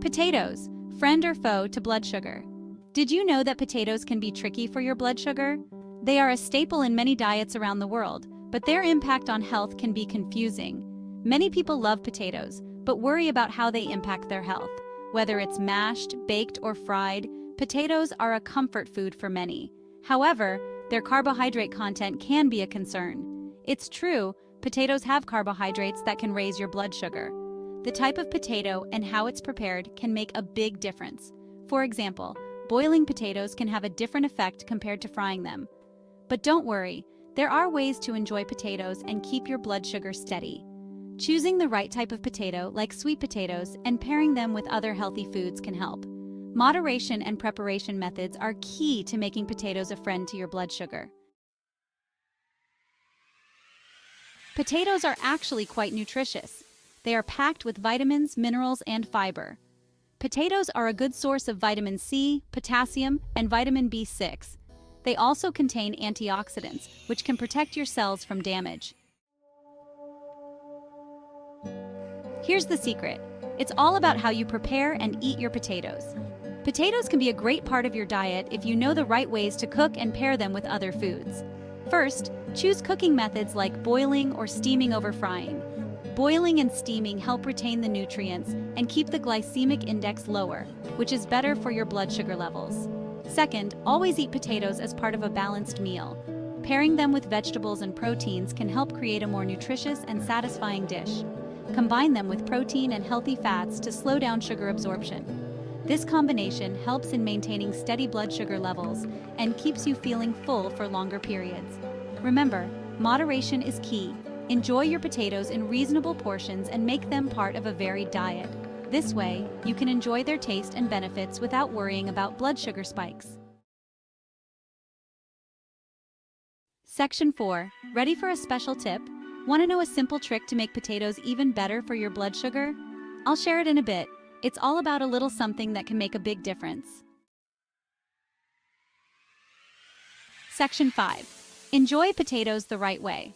Potatoes, friend or foe to blood sugar. Did you know that potatoes can be tricky for your blood sugar? They are a staple in many diets around the world, but their impact on health can be confusing. Many people love potatoes, but worry about how they impact their health. Whether it's mashed, baked, or fried, potatoes are a comfort food for many. However, their carbohydrate content can be a concern. It's true, potatoes have carbohydrates that can raise your blood sugar. The type of potato and how it's prepared can make a big difference. For example, boiling potatoes can have a different effect compared to frying them. But don't worry, there are ways to enjoy potatoes and keep your blood sugar steady. Choosing the right type of potato, like sweet potatoes, and pairing them with other healthy foods can help. Moderation and preparation methods are key to making potatoes a friend to your blood sugar. Potatoes are actually quite nutritious. They are packed with vitamins, minerals, and fiber. Potatoes are a good source of vitamin C, potassium, and vitamin B6. They also contain antioxidants, which can protect your cells from damage. Here's the secret. It's all about how you prepare and eat your potatoes. Potatoes can be a great part of your diet if you know the right ways to cook and pair them with other foods. First, choose cooking methods like boiling or steaming over frying. Boiling and steaming help retain the nutrients and keep the glycemic index lower, which is better for your blood sugar levels. Second, always eat potatoes as part of a balanced meal. Pairing them with vegetables and proteins can help create a more nutritious and satisfying dish. Combine them with protein and healthy fats to slow down sugar absorption. This combination helps in maintaining steady blood sugar levels and keeps you feeling full for longer periods. Remember, moderation is key. Enjoy your potatoes in reasonable portions and make them part of a varied diet. This way, you can enjoy their taste and benefits without worrying about blood sugar spikes. Section 4. Ready for a special tip? Want to know a simple trick to make potatoes even better for your blood sugar? I'll share it in a bit. It's all about a little something that can make a big difference. Section 5. Enjoy potatoes the right way.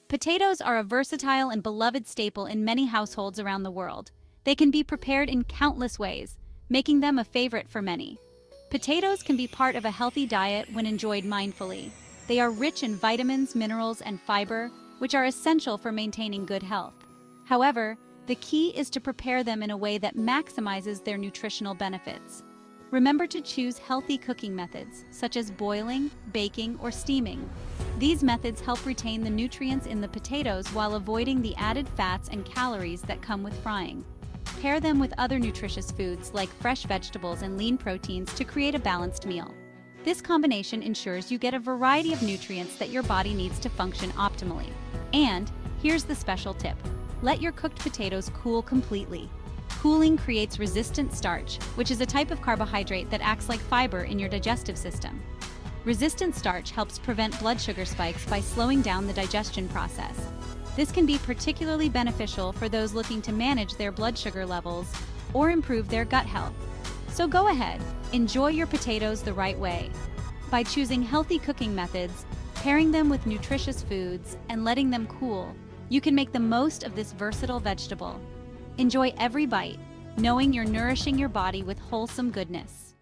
Potatoes are a versatile and beloved staple in many households around the world. They can be prepared in countless ways, making them a favorite for many. Potatoes can be part of a healthy diet when enjoyed mindfully. They are rich in vitamins, minerals, and fiber, which are essential for maintaining good health. However, the key is to prepare them in a way that maximizes their nutritional benefits. Remember to choose healthy cooking methods, such as boiling, baking, or steaming. These methods help retain the nutrients in the potatoes while avoiding the added fats and calories that come with frying. Pair them with other nutritious foods like fresh vegetables and lean proteins to create a balanced meal. This combination ensures you get a variety of nutrients that your body needs to function optimally. And here's the special tip. Let your cooked potatoes cool completely. Cooling creates resistant starch, which is a type of carbohydrate that acts like fiber in your digestive system. Resistant starch helps prevent blood sugar spikes by slowing down the digestion process. This can be particularly beneficial for those looking to manage their blood sugar levels or improve their gut health. So go ahead, enjoy your potatoes the right way. By choosing healthy cooking methods, pairing them with nutritious foods, and letting them cool, you can make the most of this versatile vegetable. Enjoy every bite, knowing you're nourishing your body with wholesome goodness.